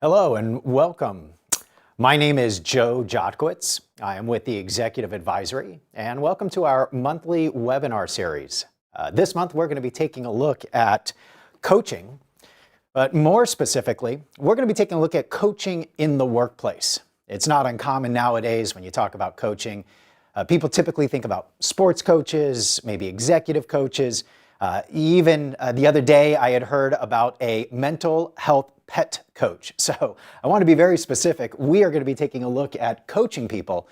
Hello and welcome. My name is Joe Jotkowitz. I am with the Executive Advisory, and welcome to our monthly webinar series. This month we're going to be taking a look at coaching, but more specifically, we're going to be taking a look at coaching in the workplace. It's not uncommon nowadays when you talk about coaching. People typically think about sports coaches, maybe executive coaches. Even the other day I had heard about a mental health pet coach. So I want to be very specific. We are going to be taking a look at coaching people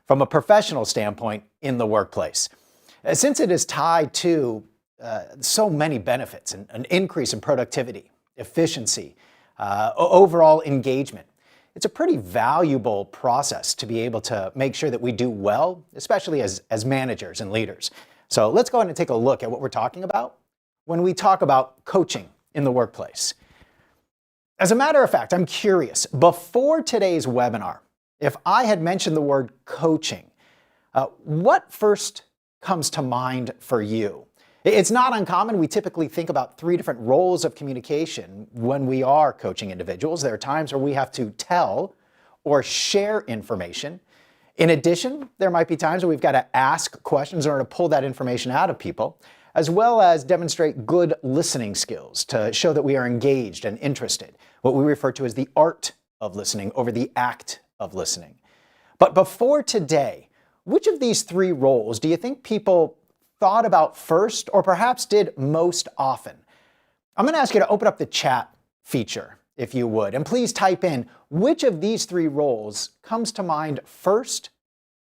from a professional standpoint in the workplace. Since it is tied to so many benefits, an increase in productivity, efficiency, overall engagement, it's a pretty valuable process to be able to make sure that we do well, especially as managers and leaders. So let's go ahead and take a look at what we're talking about when we talk about coaching in the workplace. As a matter of fact, I'm curious, before today's webinar, if I had mentioned the word coaching, what first comes to mind for you? It's not uncommon. We typically think about three different roles of communication when we are coaching individuals. There are times where we have to tell or share information. In addition, there might be times where we've got to ask questions in order to pull that information out of people, as well as demonstrate good listening skills to show that we are engaged and interested, what we refer to as the art of listening over the act of listening. But before today, which of these three roles do you think people thought about first or perhaps did most often? I'm going to ask you to open up the chat feature, if you would, and please type in which of these three roles comes to mind first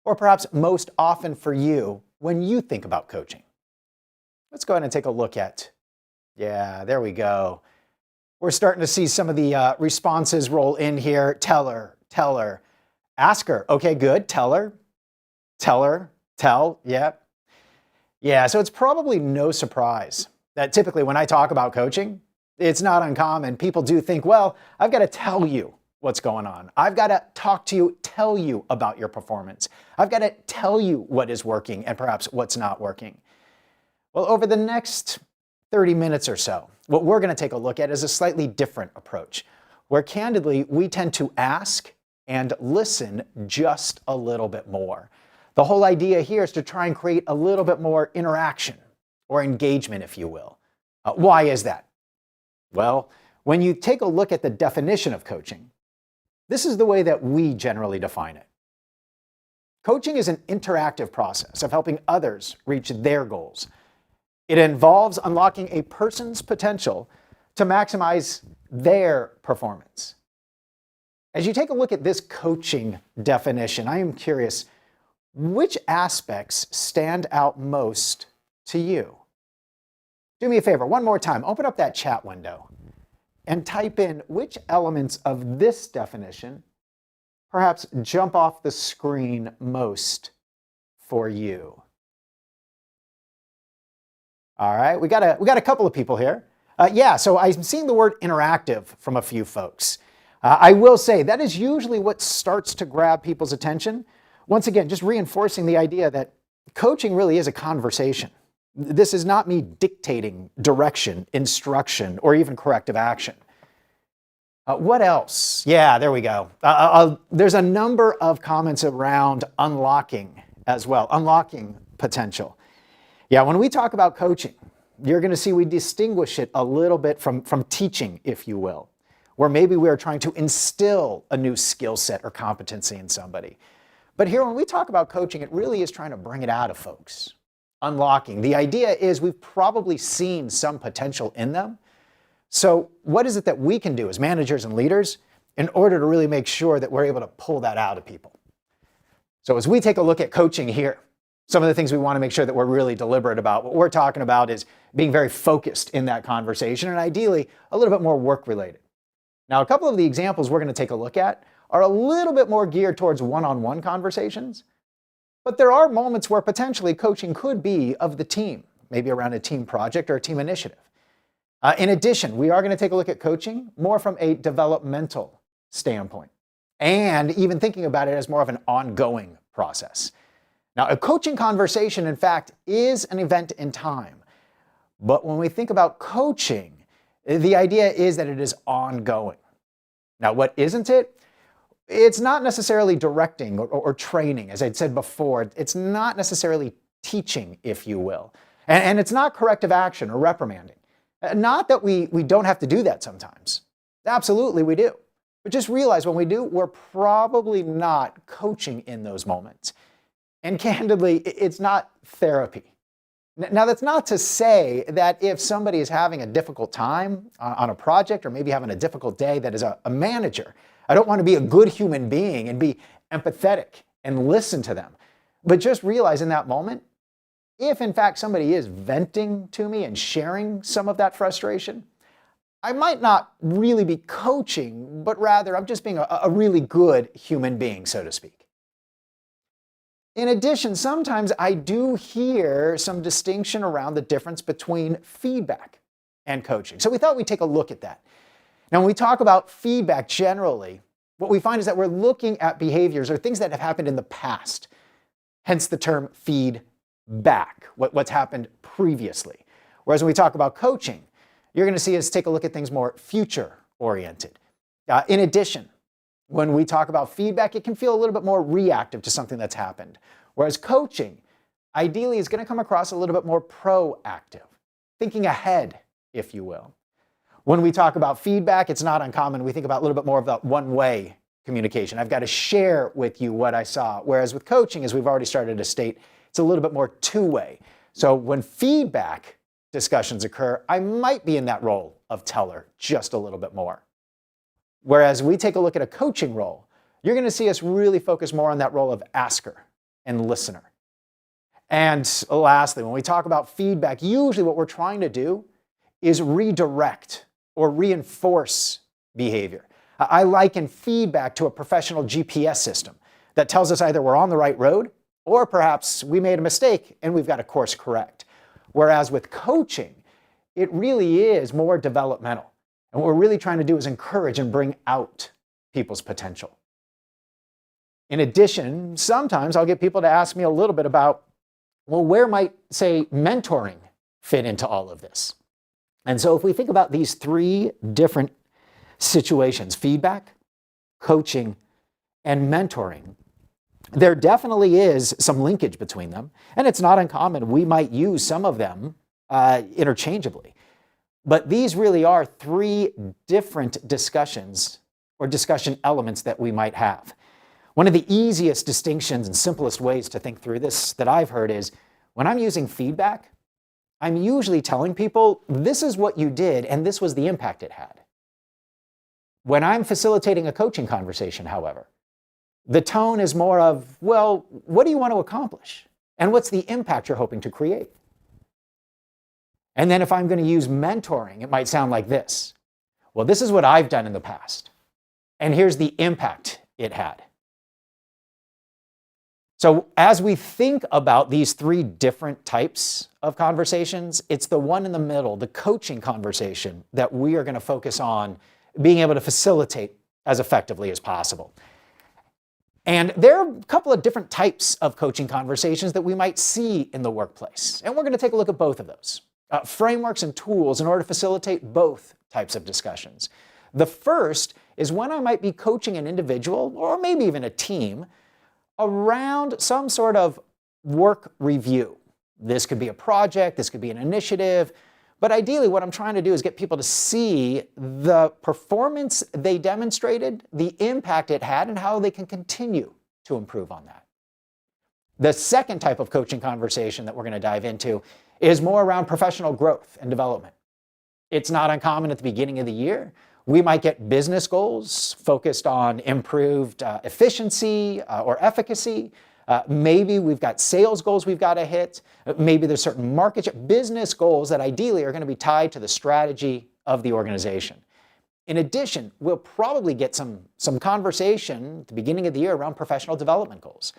or perhaps most often for you when you think about coaching. Let's go ahead and take a look at, yeah, there we go. We're starting to see some of the responses roll in here. Teller, asker, okay, good, teller, tell, yep. Yeah, so it's probably no surprise that typically when I talk about coaching, it's not uncommon. People do think, well, I've got to tell you what's going on. I've got to talk to you, tell you about your performance. I've got to tell you what is working and perhaps what's not working. Well, over the next 30 minutes or so, what we're going to take a look at is a slightly different approach, where candidly, we tend to ask and listen just a little bit more. The whole idea here is to try and create a little bit more interaction or engagement, if you will. Why is that? Well, when you take a look at the definition of coaching, this is the way that we generally define it. Coaching is an interactive process of helping others reach their goals. It involves unlocking a person's potential to maximize their performance. As you take a look at this coaching definition, I am curious, which aspects stand out most to you? Do me a favor, one more time, open up that chat window and type in which elements of this definition perhaps jump off the screen most for you. All right, we got a couple of people here. Yeah, so I'm seeing the word interactive from a few folks. I will say that is usually what starts to grab people's attention. Once again, just reinforcing the idea that coaching really is a conversation. This is not me dictating direction, instruction, or even corrective action. What else? Yeah, there we go. There's a number of comments around unlocking as well, unlocking potential. Yeah, when we talk about coaching, you're going to see we distinguish it a little bit from teaching, if you will, where maybe we're trying to instill a new skill set or competency in somebody. But here, when we talk about coaching, it really is trying to bring it out of folks. Unlocking. The idea is we've probably seen some potential in them. So what is it that we can do as managers and leaders in order to really make sure that we're able to pull that out of people? So as we take a look at coaching here, some of the things we want to make sure that we're really deliberate about, what we're talking about is being very focused in that conversation and ideally a little bit more work related. Now, a couple of the examples we're going to take a look at are a little bit more geared towards one-on-one conversations, but there are moments where potentially coaching could be of the team, maybe around a team project or a team initiative. In addition, we are going to take a look at coaching more from a developmental standpoint and even thinking about it as more of an ongoing process. Now, a coaching conversation, in fact, is an event in time. But when we think about coaching, the idea is that it is ongoing. Now, what isn't it? It's not necessarily directing or training. As I'd said before, it's not necessarily teaching, if you will. And it's not corrective action or reprimanding. Not that we don't have to do that sometimes. Absolutely, we do. But just realize when we do, we're probably not coaching in those moments. And candidly, it's not therapy. Now, that's not to say that if somebody is having a difficult time on a project or maybe having a difficult day, that as a manager, I don't want to be a good human being and be empathetic and listen to them. But just realize in that moment, if in fact somebody is venting to me and sharing some of that frustration, I might not really be coaching, but rather I'm just being a really good human being, so to speak. In addition, sometimes I do hear some distinction around the difference between feedback and coaching. So we thought we'd take a look at that. Now, when we talk about feedback generally, what we find is that we're looking at behaviors or things that have happened in the past, hence the term feedback, what's happened previously. Whereas when we talk about coaching, you're going to see us take a look at things more future-oriented. In addition, when we talk about feedback, it can feel a little bit more reactive to something that's happened. Whereas coaching, ideally, is going to come across a little bit more proactive, thinking ahead, if you will. When we talk about feedback, it's not uncommon. We think about a little bit more of that one-way communication. I've got to share with you what I saw. Whereas with coaching, as we've already started to state, it's a little bit more two-way. So when feedback discussions occur, I might be in that role of teller just a little bit more. Whereas we take a look at a coaching role, you're going to see us really focus more on that role of asker and listener. And lastly, when we talk about feedback, usually what we're trying to do is redirect or reinforce behavior. I liken feedback to a professional GPS system that tells us either we're on the right road or perhaps we made a mistake and we've got to course correct. Whereas with coaching, it really is more developmental. And what we're really trying to do is encourage and bring out people's potential. In addition, sometimes I'll get people to ask me a little bit about, well, where might, say, mentoring fit into all of this? And so if we think about these three different situations, feedback, coaching, and mentoring, there definitely is some linkage between them. And it's not uncommon. We might use some of them interchangeably. But these really are three different discussions or discussion elements that we might have. One of the easiest distinctions and simplest ways to think through this that I've heard is when I'm using feedback, I'm usually telling people, this is what you did and this was the impact it had. When I'm facilitating a coaching conversation, however, the tone is more of, well, what do you want to accomplish? And what's the impact you're hoping to create? And then if I'm going to use mentoring, it might sound like this. Well, this is what I've done in the past. And here's the impact it had. So as we think about these three different types of conversations, it's the one in the middle, the coaching conversation, that we are going to focus on being able to facilitate as effectively as possible. And there are a couple of different types of coaching conversations that we might see in the workplace. And we're going to take a look at both of those. Frameworks and tools in order to facilitate both types of discussions. The first is when I might be coaching an individual or maybe even a team around some sort of work review. This could be a project, this could be an initiative, but ideally what I'm trying to do is get people to see the performance they demonstrated, the impact it had, and how they can continue to improve on that. The second type of coaching conversation that we're going to dive into is more around professional growth and development. It's not uncommon at the beginning of the year. We might get business goals focused on improved efficiency or efficacy. Maybe we've got sales goals we've got to hit. Maybe there's certain business goals that ideally are going to be tied to the strategy of the organization. In addition, we'll probably get some conversation at the beginning of the year around professional development goals.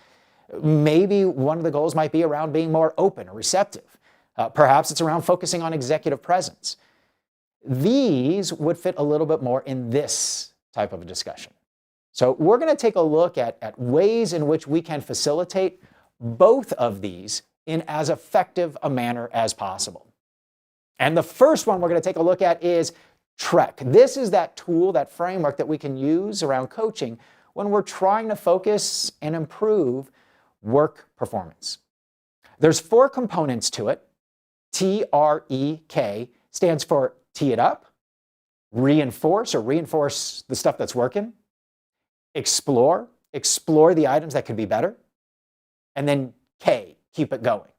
Maybe one of the goals might be around being more open or receptive. Perhaps it's around focusing on executive presence. These would fit a little bit more in this type of a discussion. So we're going to take a look at ways in which we can facilitate both of these in as effective a manner as possible. And the first one we're going to take a look at is Trek. This is that tool, that framework that we can use around coaching when we're trying to focus and improve work performance. There's 4 components to it. TREK stands for tee it up, reinforce the stuff that's working, explore the items that could be better, and then K, keep it going.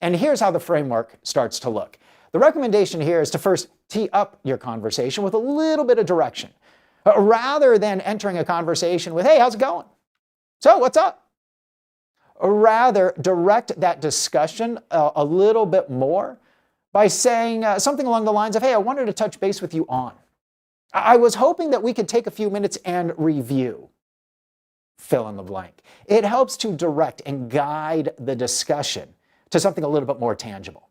And here's how the framework starts to look. The recommendation here is to first tee up your conversation with a little bit of direction, rather than entering a conversation with, hey, how's it going? So, what's up? Rather, direct that discussion a little bit more by saying something along the lines of, hey, I wanted to touch base with you on. I was hoping that we could take a few minutes and review. Fill in the blank. It helps to direct and guide the discussion to something a little bit more tangible.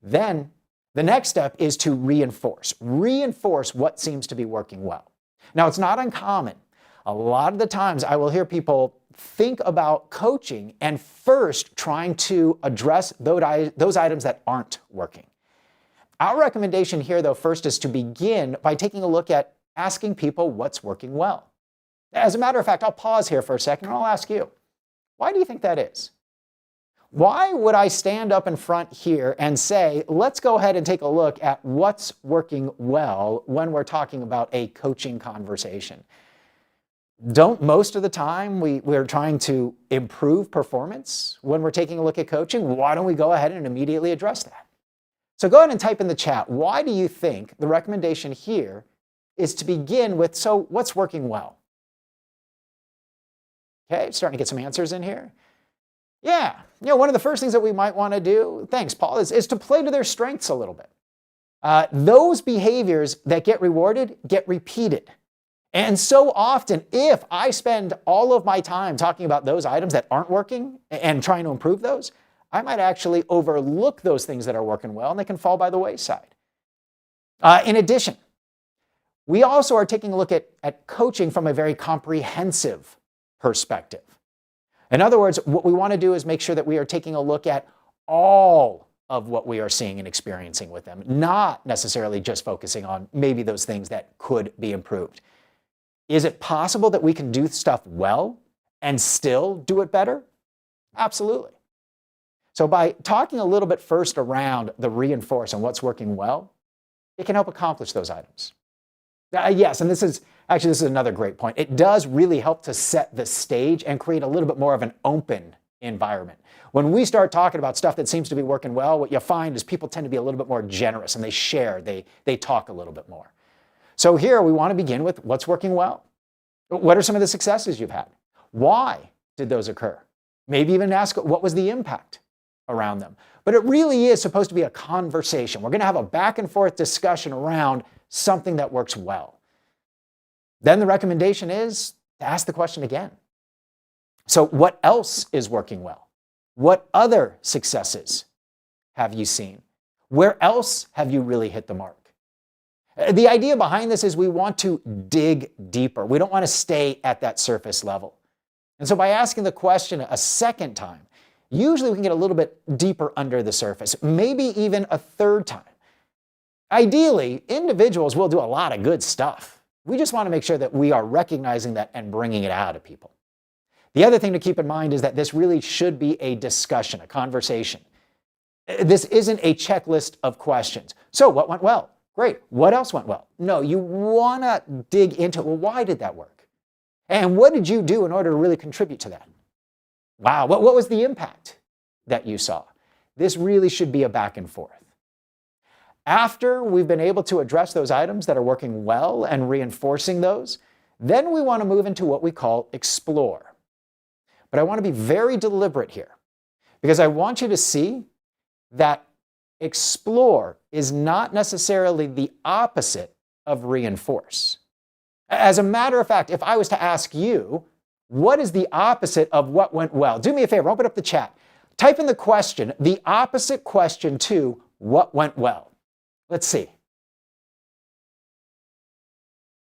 Then, the next step is to reinforce. Reinforce what seems to be working well. Now, it's not uncommon. A lot of the times I will hear people think about coaching and first trying to address those items that aren't working. Our recommendation here, though, first is to begin by taking a look at asking people what's working well. As a matter of fact, I'll pause here for a second and I'll ask you, why do you think that is? Why would I stand up in front here and say, let's go ahead and take a look at what's working well when we're talking about a coaching conversation? Don't most of the time we're trying to improve performance when we're taking a look at coaching? Why don't we go ahead and immediately address that? So go ahead and type in the chat, why do you think the recommendation here is to begin with, so what's working well? Okay, starting to get some answers in here. Yeah, one of the first things that we might want to do, thanks Paul, is to play to their strengths a little bit. Those behaviors that get rewarded get repeated. And so often, if I spend all of my time talking about those items that aren't working and trying to improve those, I might actually overlook those things that are working well and they can fall by the wayside. In addition, we also are taking a look at coaching from a very comprehensive perspective. In other words, what we want to do is make sure that we are taking a look at all of what we are seeing and experiencing with them, not necessarily just focusing on maybe those things that could be improved. Is it possible that we can do stuff well and still do it better? Absolutely. So by talking a little bit first around the reinforce and what's working well, it can help accomplish those items. Yes, and this is another great point. It does really help to set the stage and create a little bit more of an open environment. When we start talking about stuff that seems to be working well, what you find is people tend to be a little bit more generous and they share, they talk a little bit more. So here we want to begin with what's working well. What are some of the successes you've had? Why did those occur? Maybe even ask what was the impact around them. But it really is supposed to be a conversation. We're going to have a back and forth discussion around something that works well. Then the recommendation is to ask the question again. So what else is working well? What other successes have you seen? Where else have you really hit the mark? The idea behind this is we want to dig deeper. We don't want to stay at that surface level. And so by asking the question a second time, usually we can get a little bit deeper under the surface, maybe even a third time. Ideally, individuals will do a lot of good stuff. We just want to make sure that we are recognizing that and bringing it out of people. The other thing to keep in mind is that this really should be a discussion, a conversation. This isn't a checklist of questions. So what went well? Great. What else went well? No, you want to dig into, well, why did that work? And what did you do in order to really contribute to that? Wow, what was the impact that you saw? This really should be a back and forth. After we've been able to address those items that are working well and reinforcing those, then we want to move into what we call explore. But I want to be very deliberate here because I want you to see that explore is not necessarily the opposite of reinforce. As a matter of fact, if I was to ask you, what is the opposite of what went well? Do me a favor, open up the chat. Type in the question, the opposite question to what went well. Let's see.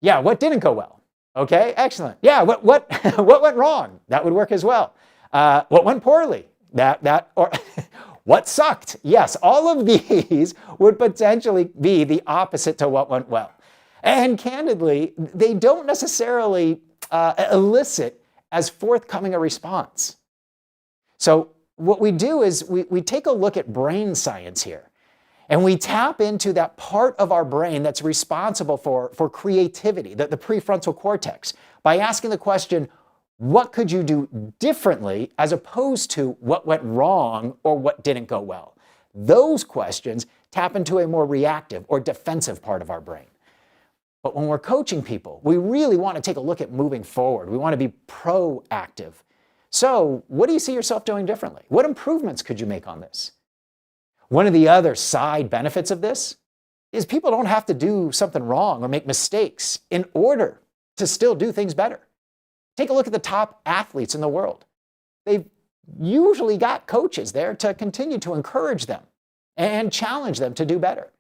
Yeah, what didn't go well? Okay, excellent. Yeah, what what went wrong? That would work as well. What went poorly? Or What sucked? Yes, all of these would potentially be the opposite to what went well. And candidly, they don't necessarily elicit as forthcoming a response. So what we do is we take a look at brain science here, and we tap into that part of our brain that's responsible for creativity, the prefrontal cortex, by asking the question, what could you do differently, as opposed to what went wrong or what didn't go well? Those questions tap into a more reactive or defensive part of our brain. But when we're coaching people, we really want to take a look at moving forward. We want to be proactive. So what do you see yourself doing differently? What improvements could you make on this? One of the other side benefits of this is people don't have to do something wrong or make mistakes in order to still do things better. Take a look at the top athletes in the world. They've usually got coaches there to continue to encourage them and challenge them to do better.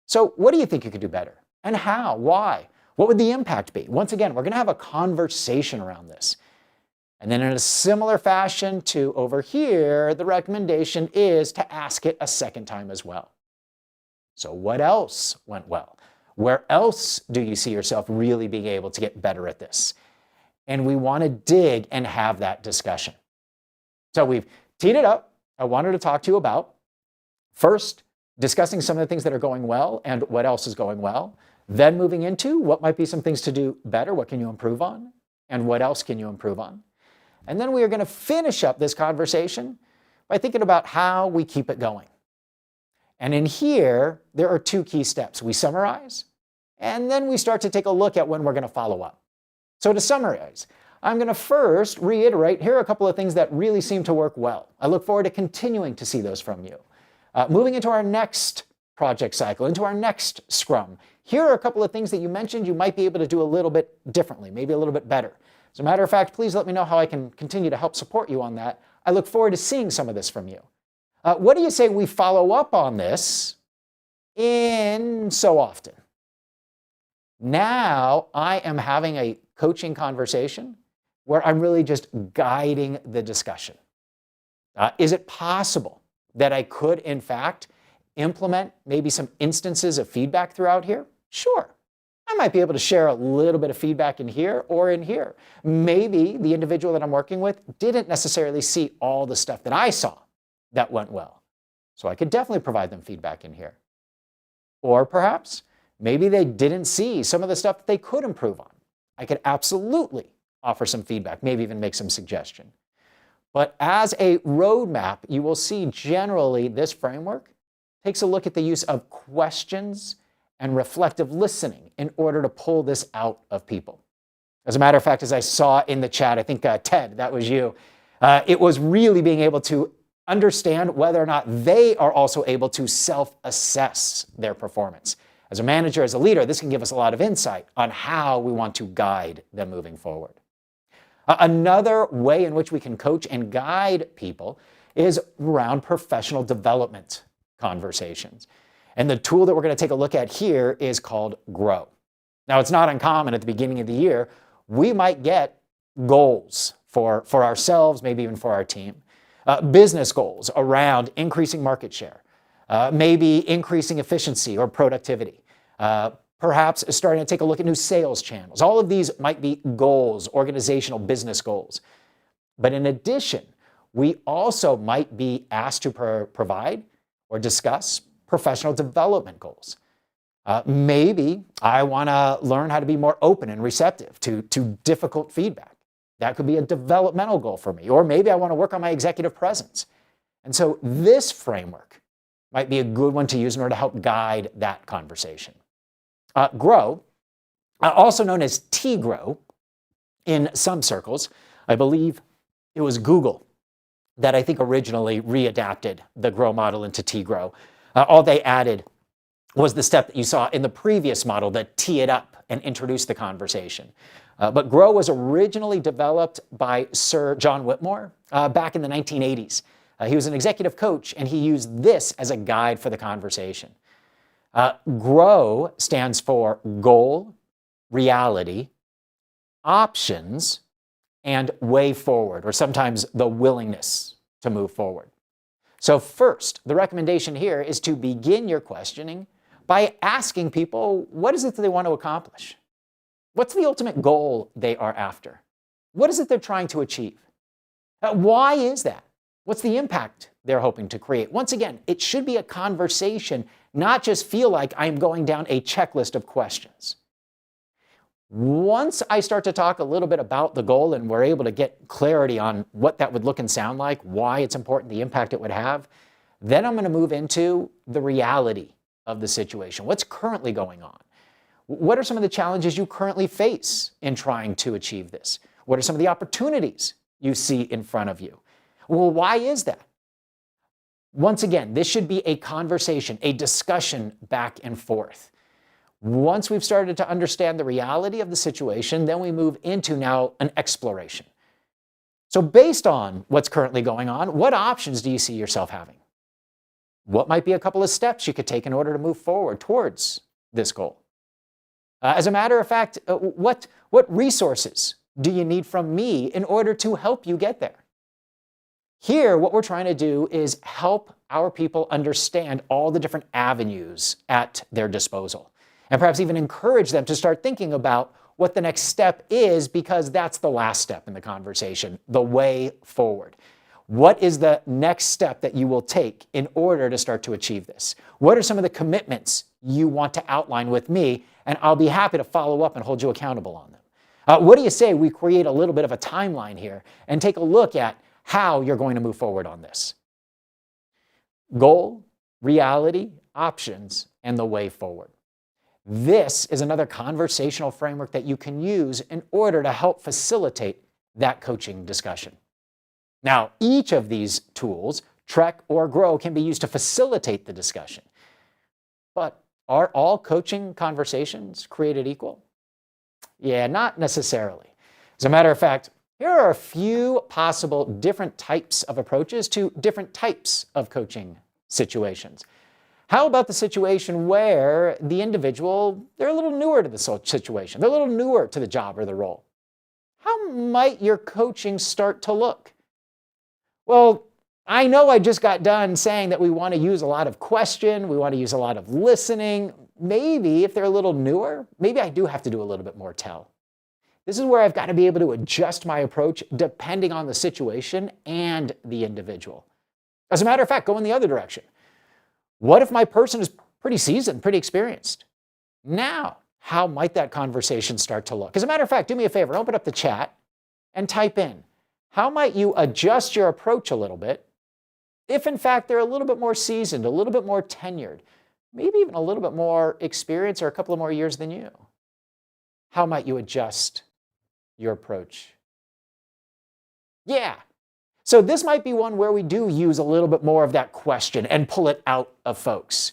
So what do you think you could do better? And how? Why? What would the impact be? Once again, we're going to have a conversation around this. And then in a similar fashion to over here, the recommendation is to ask it a second time as well. So what else went well? Where else do you see yourself really being able to get better at this? And we want to dig and have that discussion. So we've teed it up. I wanted to talk to you about, first, discussing some of the things that are going well and what else is going well. Then moving into what might be some things to do better, what can you improve on, and what else can you improve on. And then we are going to finish up this conversation by thinking about how we keep it going. And in here, there are two key steps. We summarize, and then we start to take a look at when we're going to follow up. So to summarize, I'm going to first reiterate, here are a couple of things that really seem to work well. I look forward to continuing to see those from you. Moving into our next project cycle, into our next Scrum, here are a couple of things that you mentioned you might be able to do a little bit differently, maybe a little bit better. As a matter of fact, please let me know how I can continue to help support you on that. I look forward to seeing some of this from you. What do you say we follow up on this in so often? Now I am having a coaching conversation where I'm really just guiding the discussion. Is it possible that I could, in fact, implement maybe some instances of feedback throughout here? Sure. I might be able to share a little bit of feedback in here or in here. Maybe the individual that I'm working with didn't necessarily see all the stuff that I saw that went well. So I could definitely provide them feedback in here. Or perhaps maybe they didn't see some of the stuff that they could improve on. I could absolutely offer some feedback, maybe even make some suggestion. But as a roadmap, you will see generally this framework takes a look at the use of questions and reflective listening in order to pull this out of people. As a matter of fact, as I saw in the chat, I think Ted, that was you, it was really being able to understand whether or not they are also able to self-assess their performance. As a manager, as a leader, this can give us a lot of insight on how we want to guide them moving forward. Another way in which we can coach and guide people is around professional development conversations. And the tool that we're going to take a look at here is called Grow. Now, it's not uncommon at the beginning of the year, we might get goals for ourselves, maybe even for our team. Business goals around increasing market share, maybe increasing efficiency or productivity, perhaps starting to take a look at new sales channels. All of these might be goals, organizational business goals. But in addition, we also might be asked to provide or discuss professional development goals. Maybe I want to learn how to be more open and receptive to difficult feedback. That could be a developmental goal for me. Or maybe I want to work on my executive presence. And so this framework might be a good one to use in order to help guide that conversation. Grow, also known as T-Grow in some circles. I believe it was Google that I think originally readapted the Grow model into T-Grow. All they added was the step that you saw in the previous model, the tee it up and introduce the conversation. But Grow was originally developed by Sir John Whitmore back in the 1980s. He was an executive coach, and he used this as a guide for the conversation. Grow stands for goal, reality, options, and way forward, or sometimes the willingness to move forward. So first, the recommendation here is to begin your questioning by asking people, what is it that they want to accomplish? What's the ultimate goal they are after? What is it they're trying to achieve? Why is that? What's the impact they're hoping to create? Once again, it should be a conversation, not just feel like I'm going down a checklist of questions. Once I start to talk a little bit about the goal and we're able to get clarity on what that would look and sound like, why it's important, the impact it would have, then I'm going to move into the reality of the situation. What's currently going on? What are some of the challenges you currently face in trying to achieve this? What are some of the opportunities you see in front of you? Well, why is that? Once again, this should be a conversation, a discussion back and forth. Once we've started to understand the reality of the situation, then we move into now an exploration. So based on what's currently going on, what options do you see yourself having? What might be a couple of steps you could take in order to move forward towards this goal? As a matter of fact, what resources do you need from me in order to help you get there? Here, what we're trying to do is help our people understand all the different avenues at their disposal, and perhaps even encourage them to start thinking about what the next step is, because that's the last step in the conversation, the way forward. What is the next step that you will take in order to start to achieve this? What are some of the commitments you want to outline with me? And I'll be happy to follow up and hold you accountable on them. What do you say we create a little bit of a timeline here and take a look at how you're going to move forward on this? Goal, reality, options, and the way forward. This is another conversational framework that you can use in order to help facilitate that coaching discussion. Now, each of these tools, Trek or Grow, can be used to facilitate the discussion. But are all coaching conversations created equal? Yeah, not necessarily. As a matter of fact, here are a few possible different types of approaches to different types of coaching situations. How about the situation where the individual, they're a little newer to the situation, they're a little newer to the job or the role? How might your coaching start to look? Well, I know I just got done saying that we want to use a lot of question, we want to use a lot of listening. Maybe if they're a little newer, maybe I do have to do a little bit more tell. This is where I've got to be able to adjust my approach depending on the situation and the individual. As a matter of fact, go in the other direction. What if my person is pretty seasoned, pretty experienced? Now, how might that conversation start to look? As a matter of fact, do me a favor, open up the chat and type in, how might you adjust your approach a little bit if in fact they're a little bit more seasoned, a little bit more tenured, maybe even a little bit more experience or a couple of more years than you? How might you adjust your approach? Yeah. So this might be one where we do use a little bit more of that question and pull it out of folks.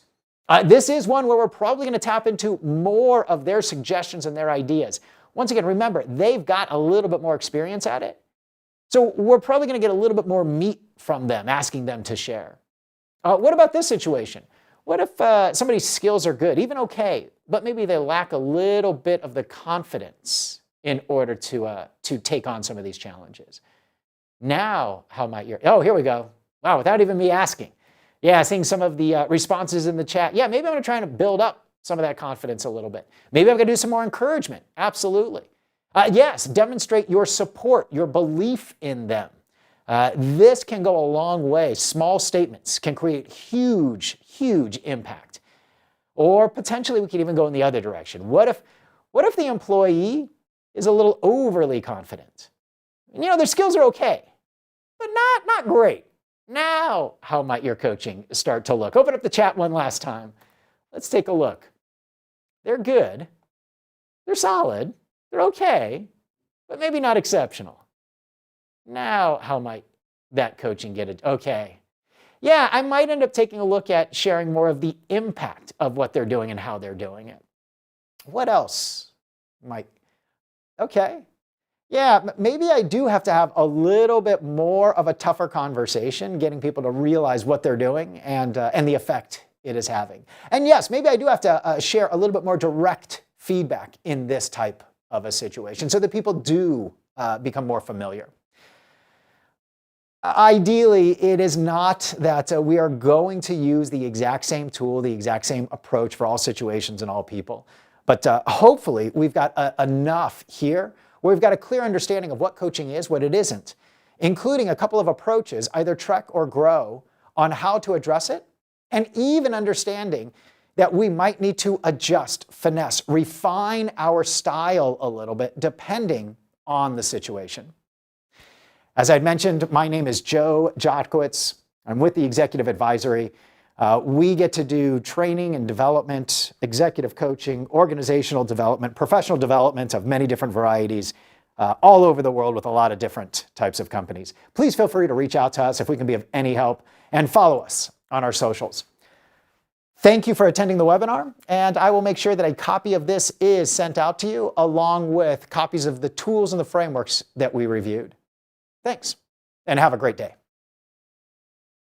This is one where we're probably going to tap into more of their suggestions and their ideas. Once again, remember, they've got a little bit more experience at it. So we're probably going to get a little bit more meat from them, asking them to share. What about this situation? What if somebody's skills are good, even okay, but maybe they lack a little bit of the confidence in order to take on some of these challenges? Now, how might your, oh, here we go. Wow, without even me asking. Yeah, seeing some of the responses in the chat. Yeah, maybe I'm going to try to build up some of that confidence a little bit. Maybe I'm going to do some more encouragement. Absolutely. Yes, demonstrate your support, your belief in them. This can go a long way. Small statements can create huge, huge impact. Or potentially we could even go in the other direction. What if the employee is a little overly confident? You know, their skills are okay, but not great. Now, how might your coaching start to look? Open up the chat one last time. Let's take a look. They're good. They're solid. They're okay, but maybe not exceptional. Now, how might that coaching get it? Okay. Yeah, I might end up taking a look at sharing more of the impact of what they're doing and how they're doing it. What else might? Okay. Yeah, maybe I do have to have a little bit more of a tougher conversation, getting people to realize what they're doing and the effect it is having. And yes, maybe I do have to share a little bit more direct feedback in this type of a situation so that people do become more familiar. Ideally, it is not that we are going to use the exact same tool, the exact same approach for all situations and all people. But hopefully, we've got enough here where we've got a clear understanding of what coaching is, what it isn't, including a couple of approaches, either Trek or Grow, on how to address it, and even understanding that we might need to adjust, finesse, refine our style a little bit depending on the situation. As I'd mentioned, my name is Joe Jotkowitz. I'm with the Executive Advisory. We get to do training and development, executive coaching, organizational development, professional development of many different varieties all over the world with a lot of different types of companies. Please feel free to reach out to us if we can be of any help, and follow us on our socials. Thank you for attending the webinar, and I will make sure that a copy of this is sent out to you along with copies of the tools and the frameworks that we reviewed. Thanks, and have a great day.